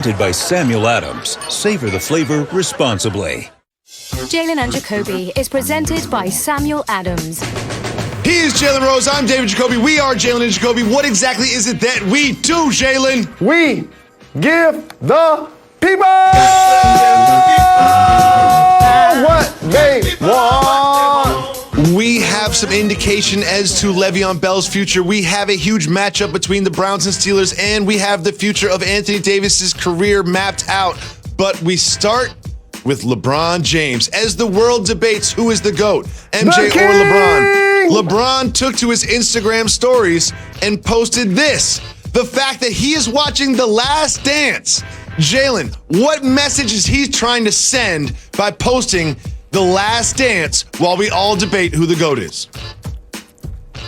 By Samuel Adams. Savor the flavor responsibly. Jalen Jacoby is presented by Samuel Adams. He is Jalen Rose. I'm David Jacoby. We are Jalen and Jacoby. What exactly is it that we do, Jalen? We give the people what they want. We have some indication as to Le'Veon Bell's future. We have a huge matchup between the Browns and Steelers, and we have the future of Anthony Davis's career mapped out. But we start with LeBron James as the world debates who is the GOAT, MJ or LeBron. LeBron took to his Instagram stories and posted this, the fact that he is watching The Last Dance. Jalen, what message is he trying to send by posting The Last Dance while we all debate who the GOAT is?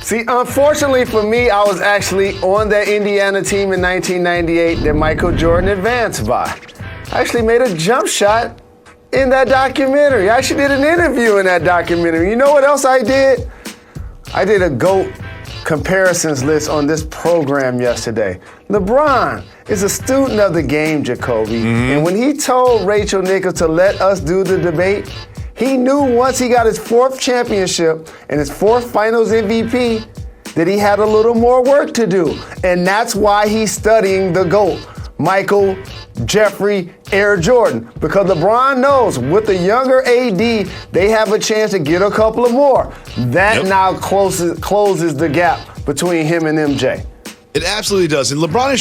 See, unfortunately for me, I was actually on that Indiana team in 1998 that Michael Jordan advanced by. I actually made a jump shot in that documentary. I actually did an interview in that documentary. You know what else I did? I did a GOAT comparisons list on this program yesterday. LeBron is a student of the game, Jacoby. And when he told Rachel Nichols to let us do the debate, he knew once he got his fourth championship and his fourth finals MVP that he had a little more work to do. And that's why he's studying the GOAT, Michael, Jeffrey, Air Jordan. Because LeBron knows with the younger AD, they have a chance to get a couple of more. That now closes the gap between him and MJ. It absolutely does. And LeBron is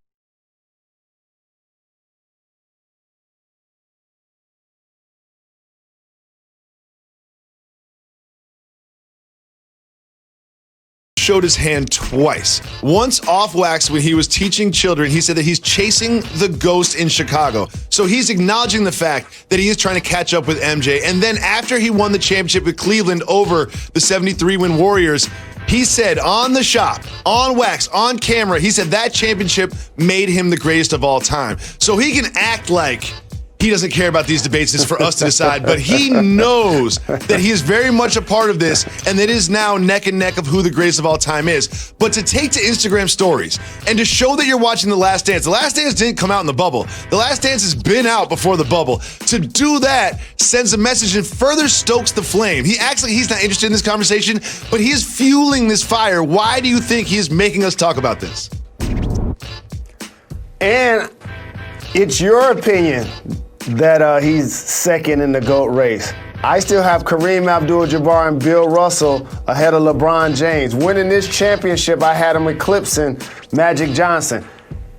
showed his hand twice. Once off wax when he was teaching children. He said that he's chasing the ghost in Chicago. So he's acknowledging the fact that he is trying to catch up with MJ. And then after he won the championship with Cleveland over the 73-win Warriors, he said on the shop, on wax, on camera, he said that championship made him the greatest of all time. So he can act like he doesn't care about these debates. It's for us to decide, but he knows that he is very much a part of this, and that it is now neck and neck of who the greatest of all time is. But to take to Instagram stories and to show that you're watching The Last Dance, The Last Dance didn't come out in the bubble. The Last Dance has been out before the bubble. To do that sends a message and further stokes the flame. He's not interested in this conversation, but he is fueling this fire. Why do you think he is making us talk about this? And it's your opinion that he's second in the GOAT race. I still have Kareem Abdul-Jabbar and Bill Russell ahead of LeBron James. Winning this championship, I had him eclipsing Magic Johnson.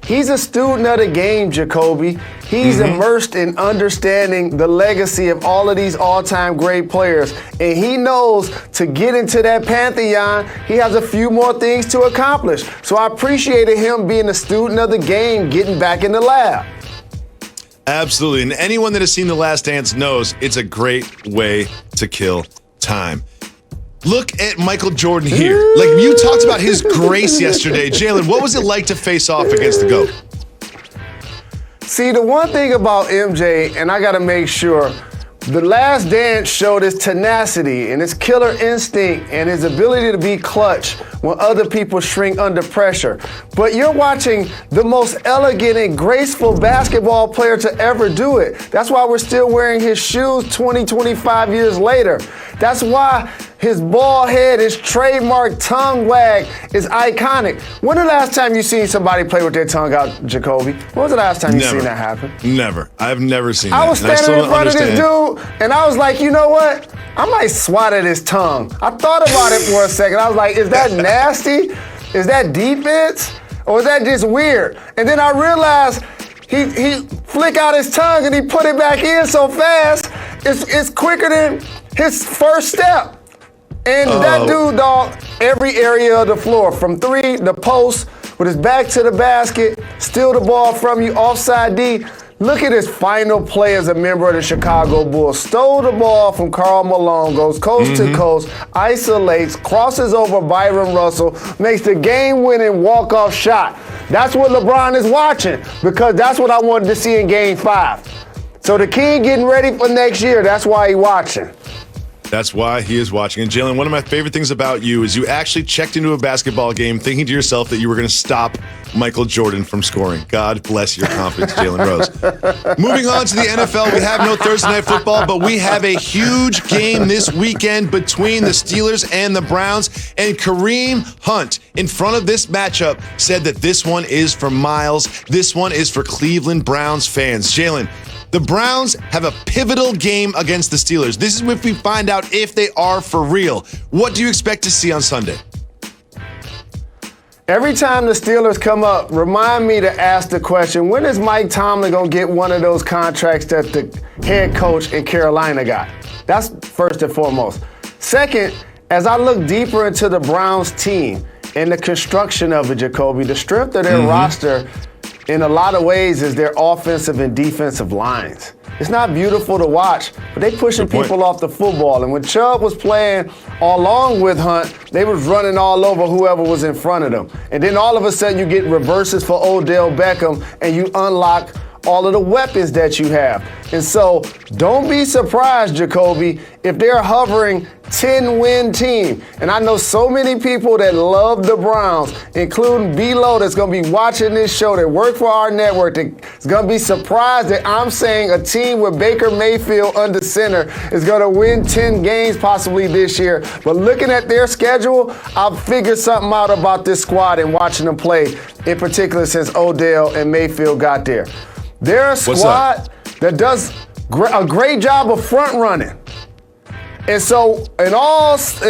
He's a student of the game, Jacoby. He's immersed in understanding the legacy of all of these all-time great players. And he knows to get into that pantheon, he has a few more things to accomplish. So I appreciated him being a student of the game, getting back in the lab. Absolutely. And anyone that has seen The Last Dance knows it's a great way to kill time. Look at Michael Jordan here. Like, you talked about his grace yesterday. Jalen, what was it like to face off against the GOAT? See, the one thing about MJ, and I got to make sure, The Last Dance showed his tenacity and his killer instinct and his ability to be clutch when other people shrink under pressure. But you're watching the most elegant and graceful basketball player to ever do it. That's why we're still wearing his shoes 20, 25 years later. That's why his bald head, his trademark tongue wag is iconic. When the last time you seen somebody play with their tongue out, Jacoby? When was the last time you seen that happen? Never. I've never seen that. I was standing in front of this dude, and I was like, you know what? I might swat at his tongue. I thought about it for a second. I was like, is that nasty? Is that defense? Or is that just weird? And then I realized he flick out his tongue and he put it back in so fast, it's quicker than his first step. And that dude, dog, every area of the floor, from three, the post, with his back to the basket, steal the ball from you, offside D. Look at his final play as a member of the Chicago Bulls. Stole the ball from Karl Malone, goes coast to coast, isolates, crosses over Byron Russell, makes the game-winning walk-off shot. That's what LeBron is watching, because that's what I wanted to see in Game 5. So the King getting ready for next year, that's why he's watching. That's why he is watching. And Jalen, one of my favorite things about you is you actually checked into a basketball game thinking to yourself that you were going to stop Michael Jordan from scoring. God bless your confidence, Jalen Rose. Moving on to the NFL, we have no Thursday Night Football, but we have a huge game this weekend between the Steelers and the Browns. And Kareem Hunt, in front of this matchup, said that this one is for Miles. This one is for Cleveland Browns fans. Jalen, the Browns have a pivotal game against the Steelers. This is if we find out if they are for real. What do you expect to see on Sunday? Every time the Steelers come up, remind me to ask the question, when is Mike Tomlin going to get one of those contracts that the head coach in Carolina got? That's first and foremost. Second, as I look deeper into the Browns team and the construction of it, Jacoby, the strength of their roster in a lot of ways is their offensive and defensive lines. It's not beautiful to watch, but they pushing people off the football. And when Chubb was playing along with Hunt, they was running all over whoever was in front of them. And then all of a sudden you get reverses for Odell Beckham and you unlock all of the weapons that you have. And so don't be surprised, Jacoby, if they're hovering 10-win team. And I know so many people that love the Browns, including B-Lo that's going to be watching this show, that work for our network, that's going to be surprised that I'm saying a team with Baker Mayfield under center is going to win 10 games possibly this year. But looking at their schedule, I've figured something out about this squad and watching them play, in particular since Odell and Mayfield got there. They're a squad that does a great job of front running. And so, because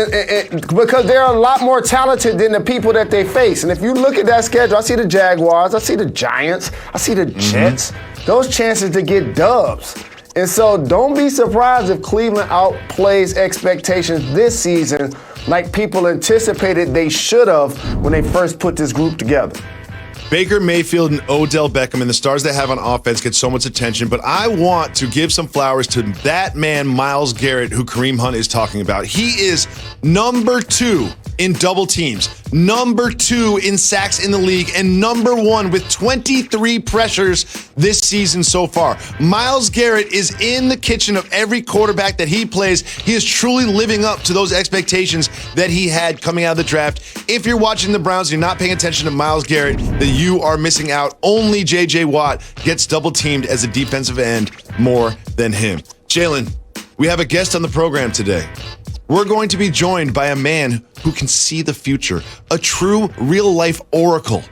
they're a lot more talented than the people that they face. And if you look at that schedule, I see the Jaguars, I see the Giants, I see the Jets. Those chances to get dubs. And so don't be surprised if Cleveland outplays expectations this season like people anticipated they should have when they first put this group together. Baker Mayfield and Odell Beckham and the stars they have on offense get so much attention, but I want to give some flowers to that man, Myles Garrett, who Kareem Hunt is talking about. He is number 2 in double teams, number 2 in sacks in the league, and number 1 with 23 pressures this season so far. Myles Garrett is in the kitchen of every quarterback that he plays. He is truly living up to those expectations that he had coming out of the draft. If you're watching the Browns and you're not paying attention to Myles Garrett, then you are missing out. Only J.J. Watt gets double teamed as a defensive end more than him. Jalen, we have a guest on the program today. We're going to be joined by a man who can see the future, a true real-life oracle.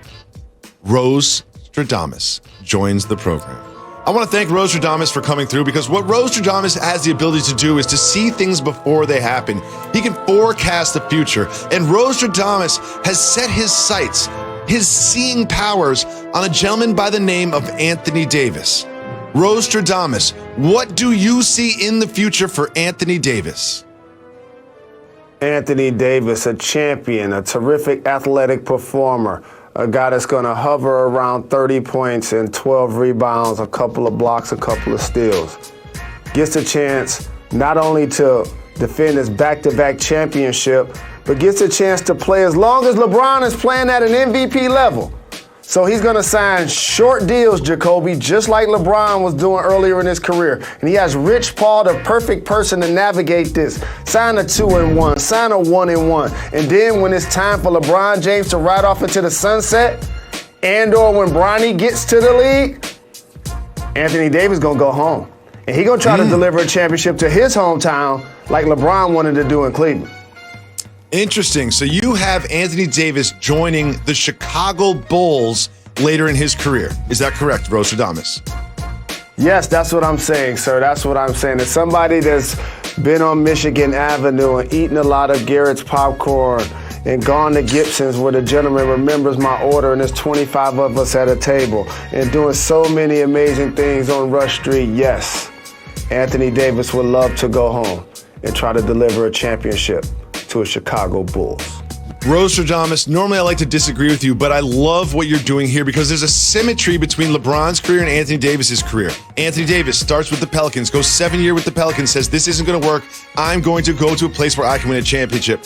Rose Stradamus joins the program. I want to thank Rose Stradamus for coming through, because what Rose Stradamus has the ability to do is to see things before they happen. He can forecast the future, and Rose Stradamus has set his sights, his seeing powers, on a gentleman by the name of Anthony Davis. Rose Stradamus, what do you see in the future for Anthony Davis? Anthony Davis, a champion, a terrific athletic performer, a guy that's going to hover around 30 points and 12 rebounds, a couple of blocks, a couple of steals. Gets a chance not only to defend his back-to-back championship, but gets a chance to play as long as LeBron is playing at an MVP level. So he's going to sign short deals, Jacoby, just like LeBron was doing earlier in his career. And he has Rich Paul, the perfect person to navigate this. Sign a 2-and-1, sign a 1-and-1. And then when it's time for LeBron James to ride off into the sunset, and/or when Bronny gets to the league, Anthony Davis going to go home. And he's going to try to deliver a championship to his hometown like LeBron wanted to do in Cleveland. Interesting. So you have Anthony Davis joining the Chicago Bulls later in his career. Is that correct, Rose Stradamus? Yes, that's what I'm saying, sir. That's what I'm saying. As somebody that's been on Michigan Avenue and eaten a lot of Garrett's popcorn and gone to Gibson's where the gentleman remembers my order and there's 25 of us at a table and doing so many amazing things on Rush Street, yes, Anthony Davis would love to go home and try to deliver a championship to a Chicago Bulls. Rose Stradamus, normally I like to disagree with you, but I love what you're doing here because there's a symmetry between LeBron's career and Anthony Davis's career. Anthony Davis starts with the Pelicans, goes 7 years with the Pelicans, says this isn't going to work. I'm going to go to a place where I can win a championship.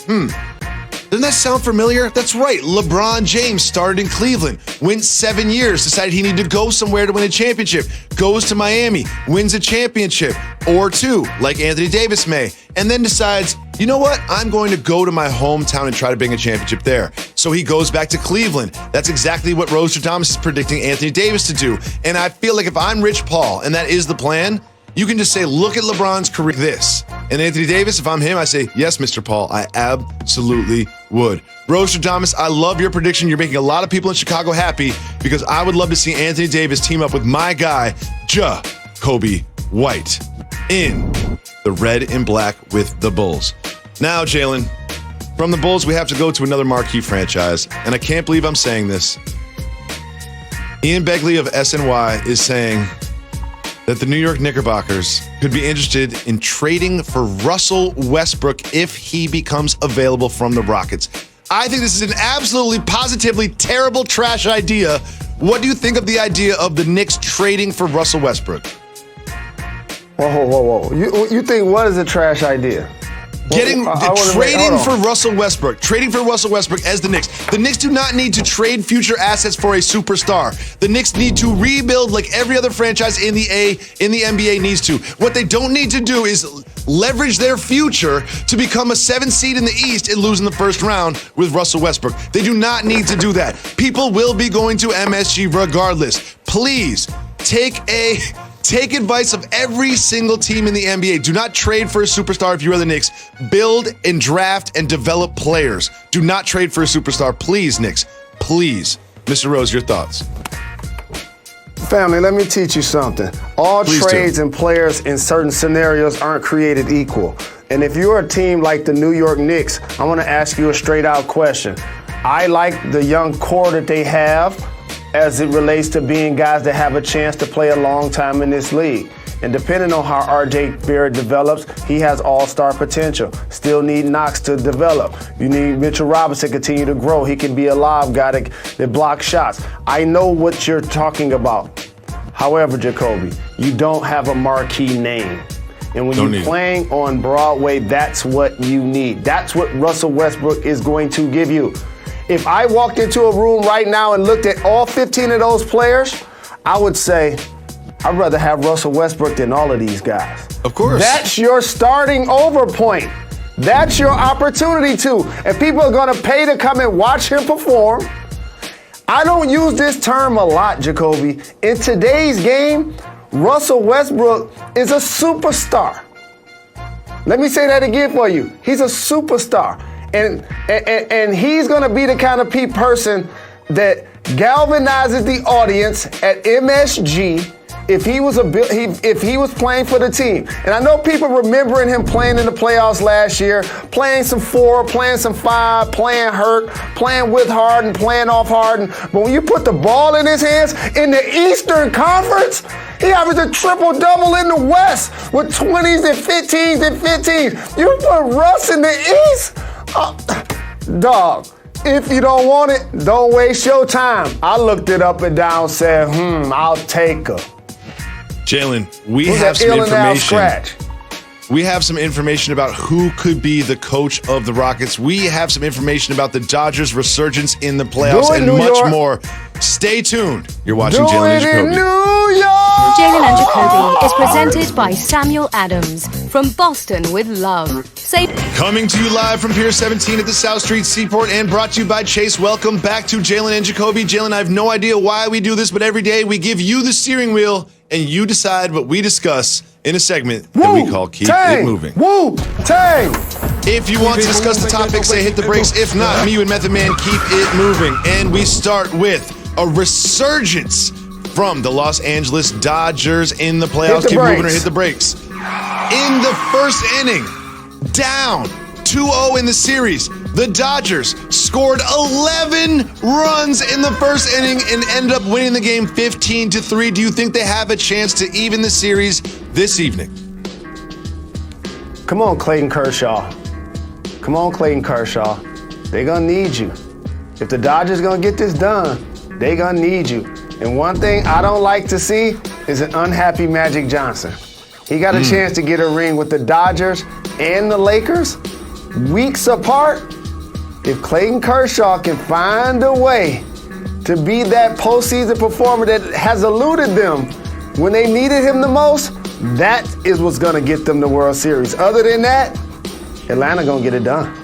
Doesn't that sound familiar? That's right. LeBron James started in Cleveland, went 7 years, decided he needed to go somewhere to win a championship, goes to Miami, wins a championship or two, like Anthony Davis may, and then decides, you know what? I'm going to go to my hometown and try to bring a championship there. So he goes back to Cleveland. That's exactly what Roaster Thomas is predicting Anthony Davis to do. And I feel like if I'm Rich Paul and that is the plan, you can just say, look at LeBron's career this. And Anthony Davis, if I'm him, I say, yes, Mr. Paul, I absolutely would. Roaster Thomas, I love your prediction. You're making a lot of people in Chicago happy because I would love to see Anthony Davis team up with my guy, Jacoby White, in the red and black with the Bulls. Now, Jalen, from the Bulls, we have to go to another marquee franchise. And I can't believe I'm saying this. Ian Begley of SNY is saying that the New York Knickerbockers could be interested in trading for Russell Westbrook if he becomes available from the Rockets. I think this is an absolutely, positively terrible trash idea. What do you think of the idea of the Knicks trading for Russell Westbrook? Whoa. You think what is a trash idea? Trading for Russell Westbrook as the Knicks. The Knicks do not need to trade future assets for a superstar. The Knicks need to rebuild like every other franchise in the NBA needs to. What they don't need to do is leverage their future to become a 7th seed in the East and lose in the first round with Russell Westbrook. They do not need to do that. People will be going to MSG regardless. Please take advice of every single team in the NBA. Do not trade for a superstar if you are the Knicks. Build and draft and develop players. Do not trade for a superstar. Please, Knicks. Please. Mr. Rose, your thoughts. Family, let me teach you something. All trades and players in certain scenarios aren't created equal. And if you're a team like the New York Knicks, I want to ask you a straight out question. I like the young core that they have as it relates to being guys that have a chance to play a long time in this league. And depending on how RJ Barrett develops, he has all-star potential. Still need Knox to develop. You need Mitchell Robinson to continue to grow. He can be a lob guy that blocks shots. I know what you're talking about. However, Jacoby, you don't have a marquee name. And when you're playing on Broadway, that's what you need. That's what Russell Westbrook is going to give you. If I walked into a room right now and looked at all 15 of those players, I would say, I'd rather have Russell Westbrook than all of these guys. Of course. That's your starting over point. That's your opportunity to. And people are going to pay to come and watch him perform. I don't use this term a lot, Jacoby. In today's game, Russell Westbrook is a superstar. Let me say that again for you. He's a superstar. And he's going to be the kind of person that galvanizes the audience at MSG if he was playing for the team. And I know people remembering him playing in the playoffs last year, playing some 4, playing some 5, playing hurt, playing with Harden, playing off Harden. But when you put the ball in his hands in the Eastern Conference, he averaged a triple-double in the West with 20s and 15s and 15s. You put Russ in the East? Dog, if you don't want it, don't waste your time. I looked it up and down, said, I'll take her. Jalen, we have some information. We have some information about who could be the coach of the Rockets. We have some information about the Dodgers' resurgence in the playoffs and much more. Stay tuned. You're watching Jalen and Jacoby. Jalen and Jacoby is presented by Samuel Adams from Boston with Love. Coming to you live from Pier 17 at the South Street Seaport and brought to you by Chase. Welcome back to Jalen and Jacoby. Jalen, I have no idea why we do this, but every day we give you the steering wheel and you decide what we discuss in a segment that we call Keep It Moving. If you want to discuss the topic, say hit the brakes. If not, me, you, and Method Man keep it moving. And we start with a resurgence from the Los Angeles Dodgers in the playoffs. Keep moving or hit the brakes. In the first inning, down 2-0 in the series, the Dodgers scored 11 runs in the first inning and ended up winning the game 15-3. Do you think they have a chance to even the series this evening? Come on, Clayton Kershaw. They're going to need you. If the Dodgers going to get this done, they're going to need you. And one thing I don't like to see is an unhappy Magic Johnson. He got a chance to get a ring with the Dodgers and the Lakers weeks apart. If Clayton Kershaw can find a way to be that postseason performer that has eluded them when they needed him the most, that is what's going to get them the World Series. Other than that, Atlanta going to get it done.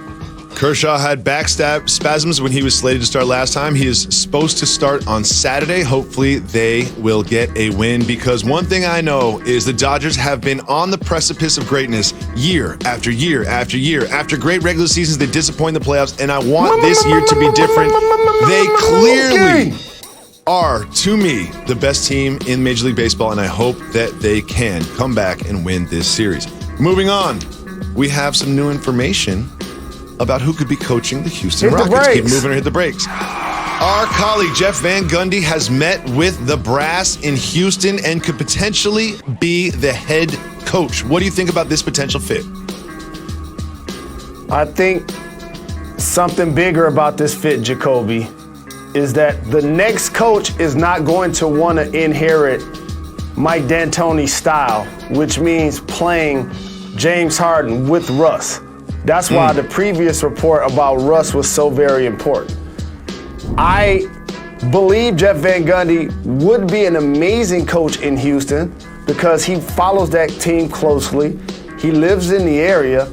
Kershaw had back spasms when he was slated to start last time. He is supposed to start on Saturday. Hopefully they will get a win, because one thing I know is the Dodgers have been on the precipice of greatness year after year after year. After great regular seasons, they disappoint in the playoffs, and I want this year to be different. They clearly are, to me, the best team in Major League Baseball, and I hope that they can come back and win this series. Moving on, we have some new information about who could be coaching the Houston Rockets. Keep moving or hit the brakes. Our colleague Jeff Van Gundy has met with the brass in Houston and could potentially be the head coach. What do you think about this potential fit? I think something bigger about this fit, Jacoby, is that the next coach is not going to want to inherit Mike D'Antoni's style, which means playing James Harden with Russ. That's why the previous report about Russ was so very important. I believe Jeff Van Gundy would be an amazing coach in Houston because he follows that team closely. He lives in the area.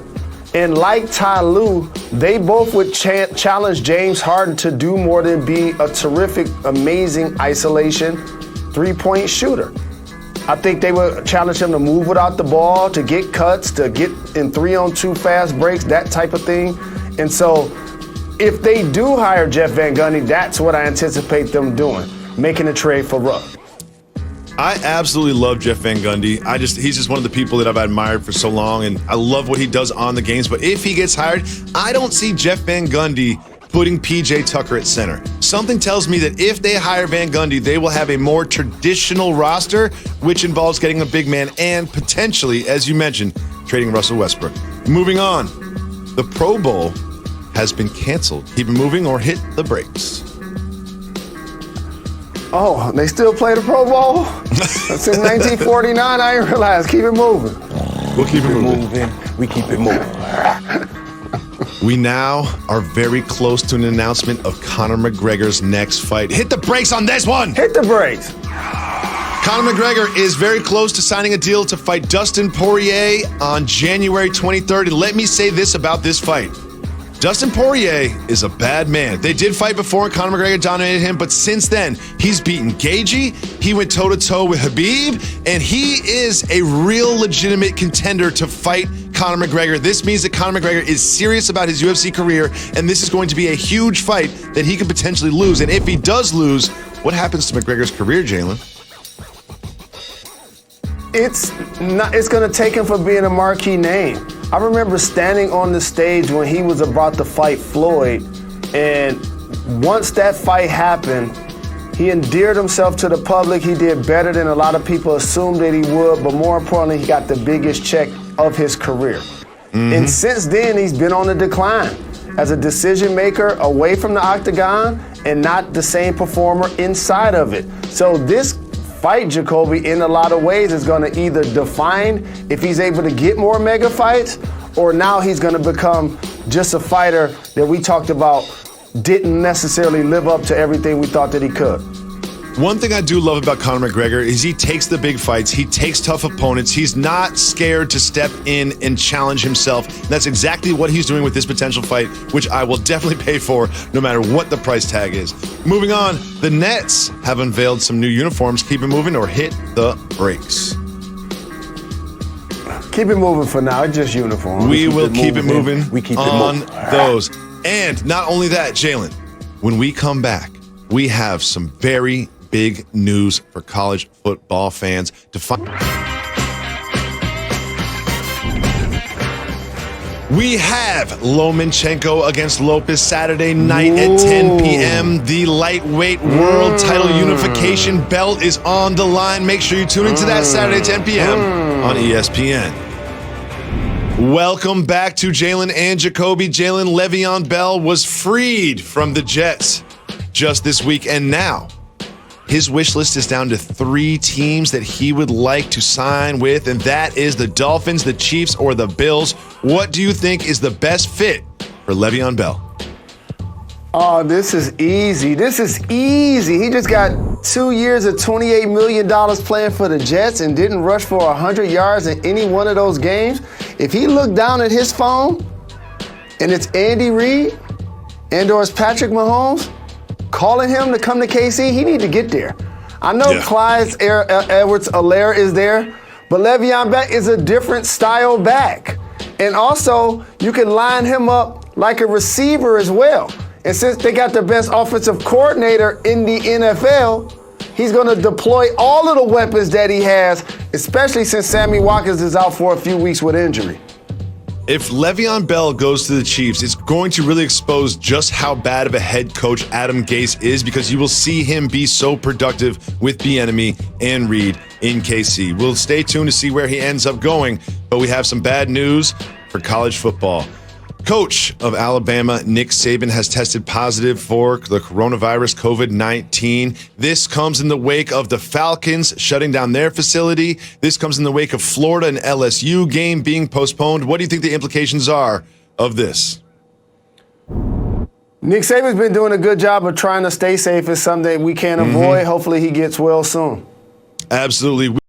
And like Ty Lue, they both would challenge James Harden to do more than be a terrific, amazing isolation three-point shooter. I think they would challenge him to move without the ball, to get cuts, to get in 3-on-2 fast breaks, that type of thing. And so if they do hire Jeff Van Gundy, that's what I anticipate them doing, making a trade for Russ. I absolutely love Jeff Van Gundy. He's just one of the people that I've admired for so long, and I love what he does on the games. But if he gets hired, I don't see Jeff Van Gundy putting PJ Tucker at center. Something tells me that if they hire Van Gundy, they will have a more traditional roster, which involves getting a big man and potentially, as you mentioned, trading Russell Westbrook. Moving on, the Pro Bowl has been canceled. Keep it moving or hit the brakes. Oh, they still play the Pro Bowl? Since 1949, I didn't realize. Keep it moving. We'll keep it moving. We keep it moving. We now are very close to an announcement of Conor McGregor's next fight. Hit the brakes on this one. Hit the brakes. Conor McGregor is very close to signing a deal to fight Dustin Poirier on January 23rd. And let me say this about this fight. Dustin Poirier is a bad man. They did fight before and Conor McGregor dominated him, but since then, he's beaten Gaethje, he went toe-to-toe with Khabib, and he is a real legitimate contender to fight Conor McGregor. This means that Conor McGregor is serious about his UFC career, and this is going to be a huge fight that he could potentially lose. And if he does lose, what happens to McGregor's career, Jalen? It's going to take him for being a marquee name. I remember standing on the stage when he was about to fight Floyd, and once that fight happened, he endeared himself to the public. He did better than a lot of people assumed that he would, but more importantly, he got the biggest check of his career. And since then, he's been on the decline as a decision maker away from the octagon and not the same performer inside of it. So this fight, Jacoby, in a lot of ways is going to either define if he's able to get more mega fights, or now he's going to become just a fighter that we talked about didn't necessarily live up to everything we thought that he could. One thing I do love about Conor McGregor is he takes the big fights. He takes tough opponents. He's not scared to step in and challenge himself. And that's exactly what he's doing with this potential fight, which I will definitely pay for no matter what the price tag is. Moving on, the Nets have unveiled some new uniforms. Keep it moving or hit the brakes. Keep it moving for now. It's just uniform. We will keep it moving We keep it on moving. those. And not only that, Jalen, when we come back, we have some very big news for college football fans to find. We have Lomachenko against Lopez Saturday night at 10 p.m. The lightweight world title unification belt is on the line. Make sure you tune into that Saturday at 10 p.m. on ESPN. Welcome back to Jalen and Jacoby. Jalen, Le'Veon Bell was freed from the Jets just this week, and now his wish list is down to 3 teams that he would like to sign with, and that is the Dolphins, the Chiefs, or the Bills. What do you think is the best fit for Le'Veon Bell? Oh, this is easy. This is easy. He just got 2 years of $28 million playing for the Jets and didn't rush for 100 yards in any one of those games. If he looked down at his phone and it's Andy Reid and/or it's Patrick Mahomes calling him to come to KC, he need to get there. I know Clyde Edwards-Helaire is there, but Le'Veon Bell is a different style back. And also, you can line him up like a receiver as well. And since they got the best offensive coordinator in the NFL, he's going to deploy all of the weapons that he has, especially since Sammy Watkins is out for a few weeks with injury. If Le'Veon Bell goes to the Chiefs, it's going to really expose just how bad of a head coach Adam Gase is, because you will see him be so productive with Bieniemy and Reid in KC. We'll stay tuned to see where he ends up going, but we have some bad news for college football. Coach of Alabama, Nick Saban, has tested positive for the coronavirus COVID-19. This comes in the wake of the Falcons shutting down their facility. This comes in the wake of Florida and LSU game being postponed. What do you think the implications are of this? Nick Saban's been doing a good job of trying to stay safe. It's something we can't avoid. Hopefully he gets well soon. Absolutely.